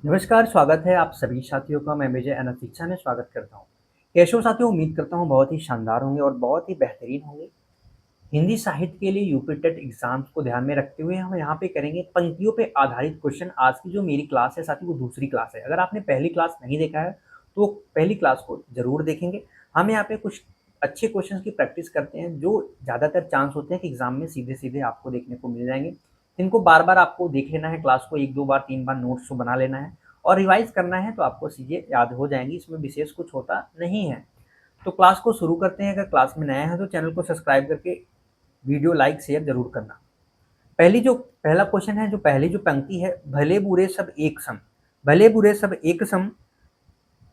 नमस्कार, स्वागत है आप सभी साथियों का। मैं विजय अनंत शिक्षा में स्वागत करता हूँ। कैसे हो साथियों? उम्मीद करता हूँ बहुत ही शानदार होंगे और बहुत ही बेहतरीन होंगे। हिंदी साहित्य के लिए यूपी टेट एग्जाम्स को ध्यान में रखते हुए हम यहाँ पे करेंगे पंक्तियों पे आधारित क्वेश्चन। आज की जो मेरी क्लास है साथियों, वो दूसरी क्लास है। अगर आपने पहली क्लास नहीं देखा है तो पहली क्लास को जरूर देखेंगे। हम यहाँ पे कुछ अच्छे क्वेश्चन की प्रैक्टिस करते हैं जो ज़्यादातर चांस होते हैं कि एग्जाम में सीधे सीधे आपको देखने को मिल जाएंगे। इनको बार बार आपको देख लेना है, क्लास को एक दो बार तीन बार नोट्स को बना लेना है और रिवाइज करना है, तो आपको चीज़ें याद हो जाएंगी। इसमें विशेष कुछ होता नहीं है। तो क्लास को शुरू करते हैं। अगर क्लास में नया है तो चैनल को सब्सक्राइब करके वीडियो लाइक शेयर जरूर करना। पहला क्वेश्चन है, जो पहली जो पंक्ति है, भले बुरे सब एक सम। भले बुरे सब एक सम,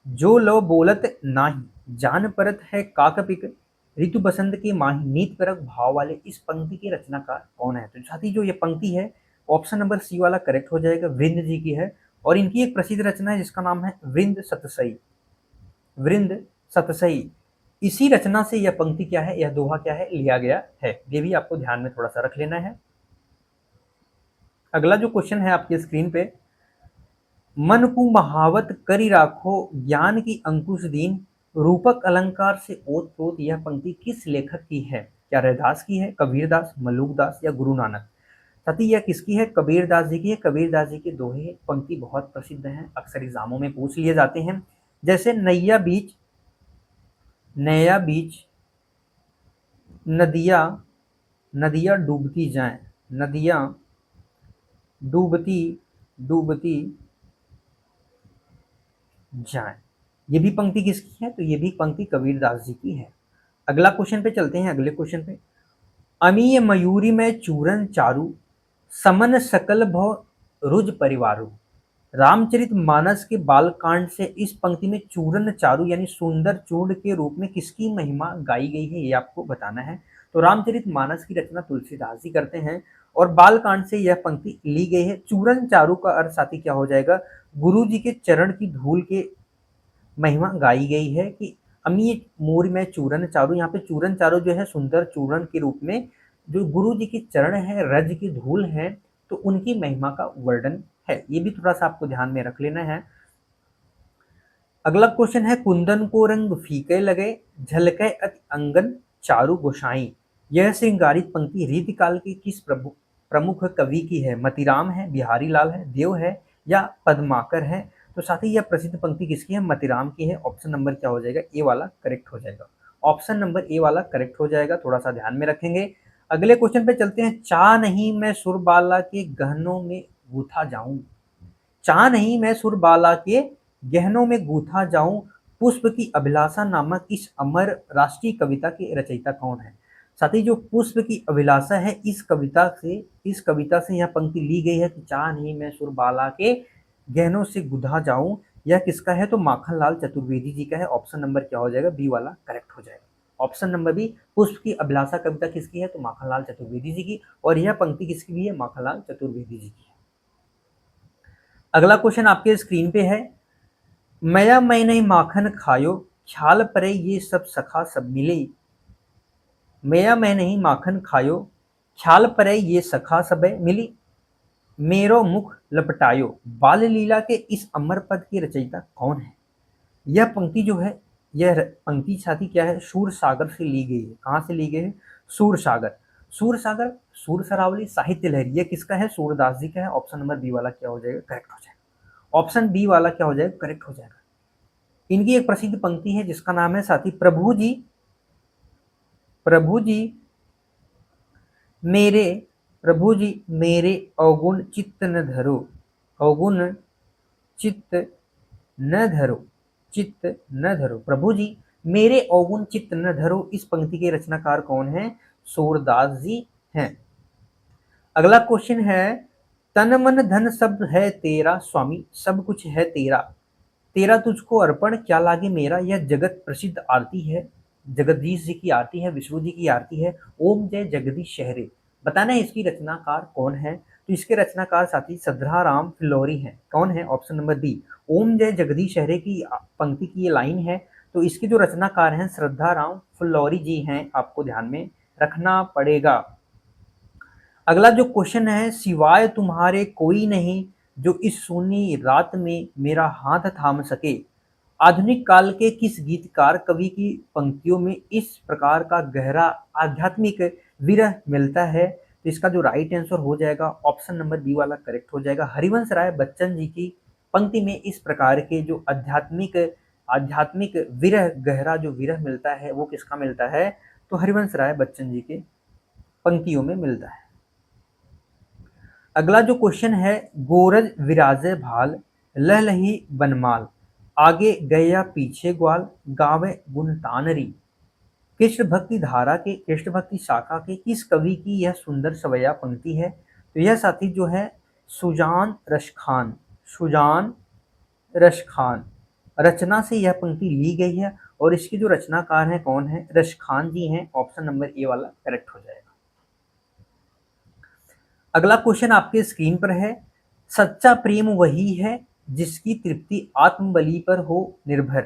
जो लो बोलत नाही, जान परत है काकपिक, ऋतु बसंत के माही, नीत परक भाव वाले। इस पंक्ति के रचनाकार कौन है? तो साथी जो ये पंक्ति है, ऑप्शन नंबर सी वाला करेक्ट हो जाएगा, वृंद जी की है। और इनकी एक प्रसिद्ध रचना है जिसका नाम है वृंद सतसई। वृंद सतसई, इसी रचना से यह पंक्ति क्या है, यह दोहा क्या है, लिया गया है। ये भी आपको ध्यान में थोड़ा सा रख लेना है। अगला जो क्वेश्चन है आपकी स्क्रीन पे, मन को महावत करी राखो, ज्ञान की अंकुश दीन, रूपक अलंकार से ओत प्रोत। यह पंक्ति किस लेखक की है? क्या रैदास की है, कबीरदास, मलूकदास या गुरु नानक? साथी यह किसकी है? कबीरदास जी की है। कबीरदास जी के दोहे पंक्ति बहुत प्रसिद्ध हैं, अक्सर एग्जामों में पूछ लिए जाते हैं। जैसे नैया बीच नदियाँ नदियाँ डूबती जाएं, नदियाँ डूबती डूबती जाएं। ये भी पंक्ति किसकी है? तो ये भी पंक्ति कबीरदास जी की है। अगला क्वेश्चन पे चलते हैं। अगले क्वेश्चन पे, अमीय मयूरी में चूरन चारू, समन सकल भव रुज परिवारू। रामचरित मानस के बालकांड से इस पंक्ति में चूरन चारू यानी सुंदर चूर्ण के रूप में किसकी महिमा गाई गई है, ये आपको बताना है। तो रामचरित मानस की रचना तुलसीदास जी करते हैं और बालकांड से यह पंक्ति ली गई है। चूरन चारू का अर्थ साथी क्या हो जाएगा? गुरु जी के चरण की धूल के महिमा गाई गई है कि अमी मोर में चूरन चारू। यहाँ पे चूरन चारू जो है सुंदर चूरन के रूप में, जो गुरु जी के चरण है, रज की धूल है, तो उनकी महिमा का वर्णन है। ये भी थोड़ा सा आपको ध्यान में रख लेना है। अगला क्वेश्चन है, कुंदन को रंग फीके लगे, झलके अति अंगन चारू गोसाई। यह श्रृंगारित पंक्ति रीतिकाल के किस प्रमुख कवि की है? मतीराम है, बिहारी लाल है, देव है या पद्माकर है? तो साथ ही यह प्रसिद्ध पंक्ति किसकी है? मतीराम की है। ऑप्शन नंबर क्या हो जाएगा? ए वाला करेक्ट हो जाएगा। ऑप्शन नंबर ए वाला करेक्ट हो जाएगा, थोड़ा सा ध्यान में रखेंगे। अगले क्वेश्चन पे चलते हैं। चाह नहीं मैं सुरबाला के गहनों में गूथा जाऊं, चाह नहीं मैं सुरबाला के गहनों में गूथा जाऊं, पुष्प की अभिलाषा नामक इस अमर राष्ट्रीय कविता के रचयिता कौन है? साथी जो पुष्प की अभिलाषा है, इस कविता से यह पंक्ति ली गई है कि चाह नहीं मैं सुरबाला के गहनों से गुधा जाऊं। यह किसका है? तो माखनलाल चतुर्वेदी जी का है। ऑप्शन नंबर क्या हो जाएगा? बी वाला करेक्ट हो जाएगा। ऑप्शन नंबर बी, पुष्प की अभिलाषा कविता किसकी है? तो माखनलाल चतुर्वेदी जी की। और यह पंक्ति किसकी भी है? माखनलाल चतुर्वेदी जी की है। अगला क्वेश्चन आपके स्क्रीन पे है, मया मैं नहीं माखन खायो, ख्याल परे ये सब सखा सब मिले। मया मैं नहीं माखन खायो, ख्याल परे ये सखा सब मिली, मेरो मुख लपटायो। बाल लीला के इस अमर पद के रचयिता कौन है? यह पंक्ति जो है, यह पंक्ति साथी क्या है? सूर सागर से ली गई है। कहाँ से ली गई है? सूर सागर। सूर सागर, सूर सरावली, साहित्य लहरी, यह किसका है? सूरदास जी का है। ऑप्शन नंबर बी वाला क्या हो जाएगा? करेक्ट हो जाएगा। ऑप्शन बी वाला क्या हो जाएगा? करेक्ट हो जाएगा। इनकी एक प्रसिद्ध पंक्ति है जिसका नाम है साथी, प्रभु जी मेरे प्रभु जी मेरे अवगुण चित्त न धरो, अवगुण चित्त न धरो, चित्त न धरो। प्रभु जी मेरे अवगुण चित्त न धरो, इस पंक्ति के रचनाकार कौन है? सूरदास जी हैं। अगला क्वेश्चन है, तन मन धन सब है तेरा स्वामी, सब कुछ है तेरा, तेरा तुझको अर्पण क्या लागे मेरा। यह जगत प्रसिद्ध आरती है, जगदीश जी की आरती है, विष्णु जी की आरती है, ओम जय जगदीश शहरे। बताना है इसकी रचनाकार कौन है? तो इसके रचनाकार साथी सद्रा राम फिलौरी हैं। कौन है? ऑप्शन नंबर बी, ओम जय जगदीश शहरे की पंक्ति की ये लाइन है, तो इसके जो रचनाकार हैं श्रद्धा राम फिलौरी जी हैं। आपको ध्यान में रखना पड़ेगा। अगला जो क्वेश्चन है, सिवाय तुम्हारे कोई नहीं, जो इस सूनी रात में मेरा हाथ थाम सके। आधुनिक काल के किस गीतकार कवि की पंक्तियों में इस प्रकार का गहरा आध्यात्मिक विरह मिलता है? तो इसका जो राइट आंसर हो जाएगा ऑप्शन नंबर बी वाला करेक्ट हो जाएगा। हरिवंश राय बच्चन जी की पंक्ति में इस प्रकार के जो आध्यात्मिक आध्यात्मिक विरह, गहरा जो विरह मिलता है वो किसका मिलता है? तो हरिवंश राय बच्चन जी के पंक्तियों में मिलता है। अगला जो क्वेश्चन है, गोरज विराजे भाल लहलही बनमाल, आगे गया पीछे ग्वाल, गावे गुण तानरी। कृष्ण भक्ति धारा के, कृष्ण भक्ति शाखा के किस कवि की यह सुंदर सवैया पंक्ति है? तो यह साथी जो है सुजान रशखान, सुजान रशखान रचना से यह पंक्ति ली गई है और इसके जो रचनाकार हैं कौन है? रशखान जी हैं। ऑप्शन नंबर ए वाला करेक्ट हो जाएगा। अगला क्वेश्चन आपके स्क्रीन पर है, सच्चा प्रेम वही है जिसकी तृप्ति आत्मबलि पर हो निर्भर,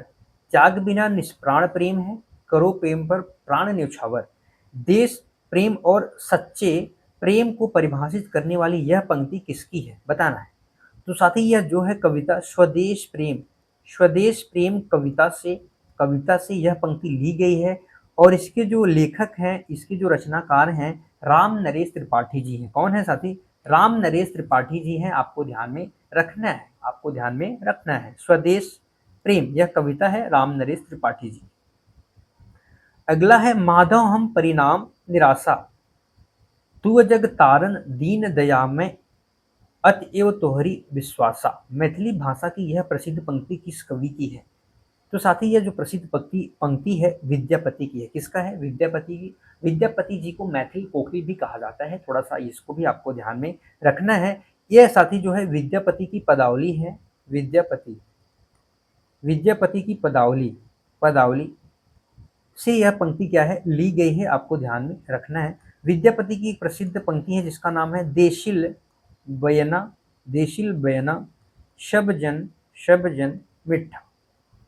त्याग बिना निष्प्राण प्रेम है, करो प्रेम पर प्राण न्यौछावर। देश प्रेम और सच्चे प्रेम को परिभाषित करने वाली यह पंक्ति किसकी है? बताना है। तो साथ ही यह जो है कविता स्वदेश प्रेम, स्वदेश प्रेम कविता से यह पंक्ति ली गई है और इसके जो लेखक हैं, इसके जो रचनाकार हैं राम नरेश त्रिपाठी जी हैं। कौन है साथी? राम नरेश त्रिपाठी जी हैं। आपको ध्यान में रखना है, आपको ध्यान में रखना है। स्वदेश प्रेम यह कविता है राम नरेश त्रिपाठी जी। अगला है, माधव हम परिणाम निराशा, तू जग तारन दीन दया में, अतएव तोहरी विश्वासा। मैथिली भाषा की यह प्रसिद्ध पंक्ति किस कवि की है? तो साथ ही यह जो प्रसिद्ध पंक्ति है विद्यापति की है। किसका है? विद्यापति की। विद्यापति जी को मैथिली पोखरी भी कहा जाता है, थोड़ा सा इसको भी आपको ध्यान में रखना है। यह साथी जो है विद्यापति की पदावली है, विद्यापति की पदावली से यह पंक्ति क्या है? ली गई है, आपको ध्यान में रखना है। विद्यापति की एक प्रसिद्ध पंक्ति है जिसका नाम है देशिल बयना शबजन मिठा,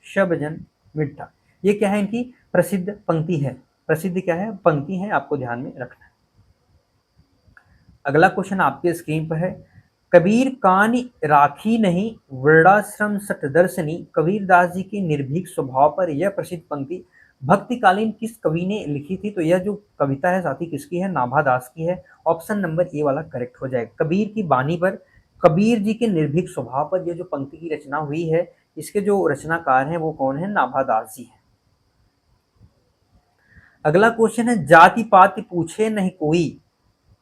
शबजन मिठा। ये क्या है? इनकी प्रसिद्ध पंक्ति है, प्रसिद्ध क्या है? पंक्ति है, आपको ध्यान में रखना है। अगला क्वेश्चन आपके स्क्रीन पर है, कबीर कानि राखी नहीं वर्णाश्रम सटदर्शनी, कबीरदास जी के निर्भीक स्वभाव पर यह प्रसिद्ध पंक्ति भक्तिकालीन किस कवि ने लिखी थी? तो यह जो कविता है साथी किसकी है? नाभादास की है। ऑप्शन नंबर ए वाला करेक्ट हो जाएगा। कबीर की बानी पर, कबीर जी के निर्भीक स्वभाव पर यह जो पंक्ति की रचना हुई है, इसके जो रचनाकार हैं वो कौन है? नाभादास जी हैं। अगला क्वेश्चन है, जाति पाति पूछे नहीं कोई,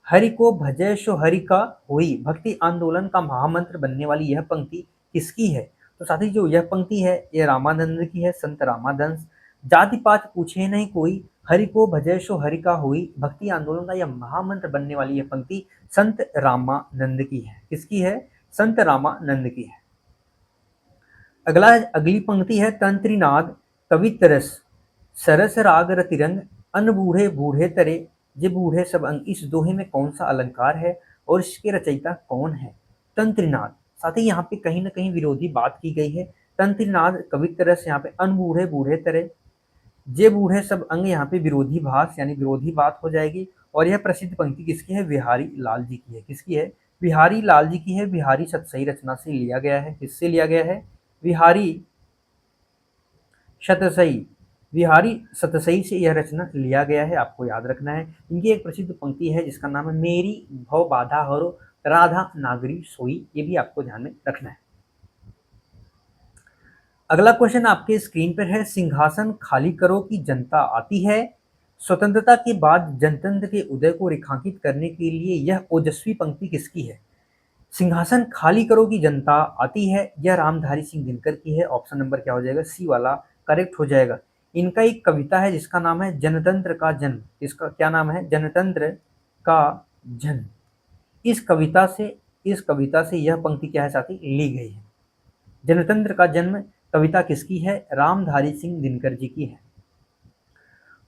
हरि को भजय सो हरि का होई, भक्ति आंदोलन का महामंत्र बनने वाली यह पंक्ति किसकी है? तो साथी जो यह पंक्ति है यह रामानंद की है, संत रामानंद। जाति पात पूछे नहीं कोई, हरि को भजय सो हरि का होई, भक्ति आंदोलन का यह महामंत्र बनने वाली यह पंक्ति संत रामानंद की है। किसकी है? संत रामानंद की है। अगली पंक्ति है, तंत्रीनाद कवितरस सरस राग रतिरंग, अन बूढ़े बूढ़े तरे जे बूढ़े सब अंग। इस दोहे में कौन सा अलंकार है और इसके रचयिता कौन है? तंत्रीनाद। साथ ही यहाँ पे कहीं ना कहीं विरोधी बात की गई है। तंत्रीनाद कवितरस, यहाँ पे अन बूढ़े बूढ़े तरे जे बूढ़े सब अंग, यहाँ पे विरोधी भाष यानी विरोधी बात हो जाएगी। और यह प्रसिद्ध पंक्ति किसकी है? बिहारी लाल जी की है। किसकी है? बिहारी लाल जी की है। बिहारी सतसई रचना से लिया गया है। किससे लिया गया है? बिहारी सतसई से यह रचना लिया गया है, आपको याद रखना है। इनकी एक प्रसिद्ध पंक्ति है जिसका नाम है, मेरी भव बाधा हरो राधा नागरी सोई। ये भी आपको ध्यान में रखना है। अगला क्वेश्चन आपके स्क्रीन पर है, सिंहासन खाली करो की जनता आती है, स्वतंत्रता के बाद जनतंत्र के उदय को रेखांकित करने के लिए यह ओजस्वी पंक्ति किसकी है? सिंहासन खाली करो की जनता आती है, यह रामधारी सिंह दिनकर की है। ऑप्शन नंबर क्या हो जाएगा? सी वाला करेक्ट हो जाएगा। इनका एक कविता है जिसका नाम है जनतंत्र का जन्म। इसका क्या नाम है? जनतंत्र का जन्म। इस कविता से यह पंक्ति क्या है साथी? ली गई है। जनतंत्र का जन्म कविता किसकी है? रामधारी सिंह दिनकर जी की है।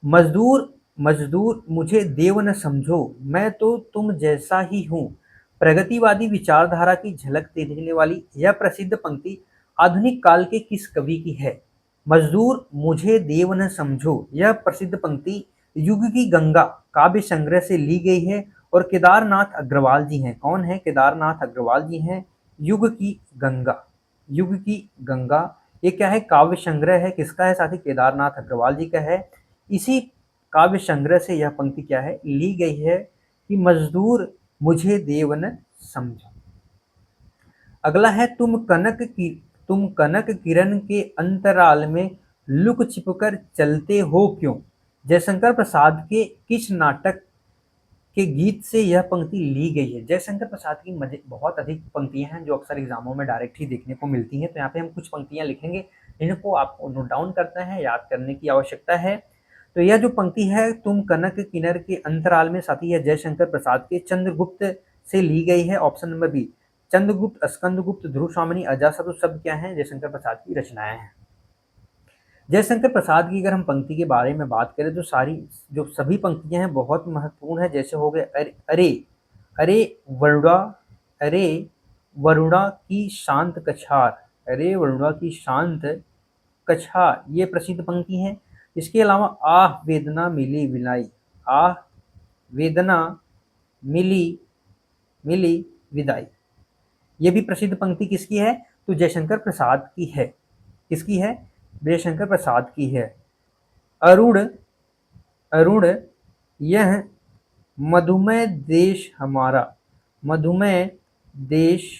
मजदूर मुझे देव न समझो, मैं तो तुम जैसा ही हूँ, प्रगतिवादी विचारधारा की झलक देने वाली यह प्रसिद्ध पंक्ति आधुनिक काल के किस कवि की है? मजदूर मुझे देव न समझो, यह प्रसिद्ध पंक्ति युग की गंगा काव्य संग्रह से ली गई है और केदारनाथ अग्रवाल जी हैं। कौन है? केदारनाथ अग्रवाल जी हैं। युग की गंगा, युग की गंगा ये क्या है, काव्य संग्रह है, किसका है साथी, केदारनाथ अग्रवाल जी का है। इसी काव्य संग्रह से यह पंक्ति क्या है, ली गई है कि मजदूर मुझे देव न समझो। अगला है, तुम कनक किरण के अंतराल में लुक छिप कर चलते हो क्यों। जयशंकर प्रसाद के किस नाटक के गीत से यह पंक्ति ली गई है। जयशंकर प्रसाद की मजे बहुत अधिक पंक्तियां हैं जो अक्सर एग्जामों में डायरेक्ट ही देखने को मिलती हैं, तो यहाँ पे हम कुछ पंक्तियां लिखेंगे, इनको आपको नोट डाउन करना है, याद करने की आवश्यकता है। तो यह जो पंक्ति है, तुम कनक किन्नर के अंतराल में साथी, यह जयशंकर प्रसाद के चंद्रगुप्त से ली गई है। Option number B, Chandragupta, Skandagupta, Dhruvswamini, Ajatashatru सब क्या है, जयशंकर प्रसाद की रचनाएं हैं। जयशंकर प्रसाद की अगर हम पंक्ति के बारे में बात करें तो सारी जो सभी पंक्तियां हैं बहुत महत्वपूर्ण है। जैसे हो गए, अरे अरे अरे वरुणा, अरे वरुणा की शांत कछार, अरे वरुणा की शांत कछार, ये प्रसिद्ध पंक्ति है। इसके अलावा आह वेदना मिली विलाई, आह वेदना मिली मिली विदाई, ये भी प्रसिद्ध पंक्ति किसकी है, तो जयशंकर प्रसाद की है। किसकी है, जयशंकर प्रसाद की है। अरुण अरुण यह मधुमेह देश हमारा, मधुमेह देश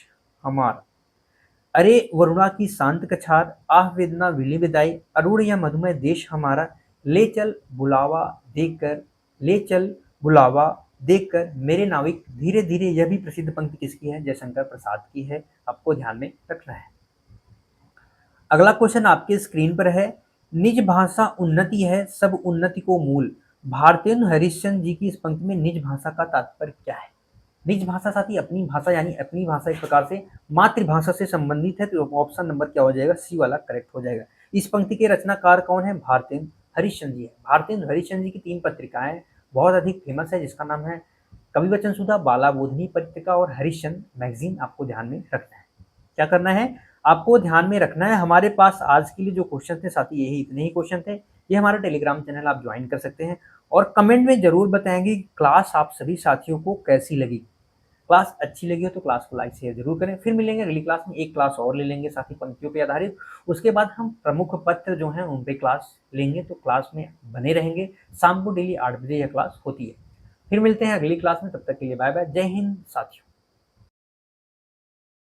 हमारा, अरे वरुणा की शांत कछार, आह वेदना विली विदाई, अरुण यह मधुमेह देश हमारा, ले चल बुलावा देकर, ले चल बुलावा देकर मेरे नाविक धीरे धीरे, यह भी प्रसिद्ध पंक्ति किसकी है, जयशंकर प्रसाद की है, आपको ध्यान में रखना है। अगला क्वेश्चन आपके स्क्रीन पर है, निज भाषा उन्नति है सब उन्नति को मूल, भारतेंदु हरिश्चंद्र जी की इस पंक्ति में निज भाषा का तात्पर्य क्या है। निज भाषा साथी अपनी भाषा, यानी अपनी भाषा एक प्रकार से मातृभाषा से संबंधित है, तो ऑप्शन नंबर क्या हो जाएगा, सी वाला करेक्ट हो जाएगा। इस पंक्ति के रचनाकार कौन है, भारतेंदु हरिश्चंद्र जी है। भारतेंदु हरिश्चंद्र जी की 3 पत्रिकाएं बहुत अधिक फेमस है, जिसका नाम है कवि वचन सुधा, बाला बोधनी पत्रिका और हरिश्चंद्र मैगजीन, आपको ध्यान में रखना है। क्या करना है, आपको ध्यान में रखना है। हमारे पास आज के लिए जो क्वेश्चन थे साथी, यही इतने ही क्वेश्चन थे। ये हमारा टेलीग्राम चैनल आप ज्वाइन कर सकते हैं और कमेंट में जरूर बताएंगे क्लास आप सभी साथियों को कैसी लगी। क्लास अच्छी लगी हो तो क्लास को लाइक शेयर जरूर करें। फिर मिलेंगे अगली क्लास में, एक क्लास और ले लेंगे साथी पंक्तियों पे आधारित। उसके बाद हम प्रमुख पत्र जो हैं उन पे क्लास लेंगे, तो क्लास में बने रहेंगे। शाम को डेली 8 बजे यह क्लास होती है। फिर मिलते हैं अगली क्लास में, तब तक के लिए बाय बाय, जय हिंद साथियों।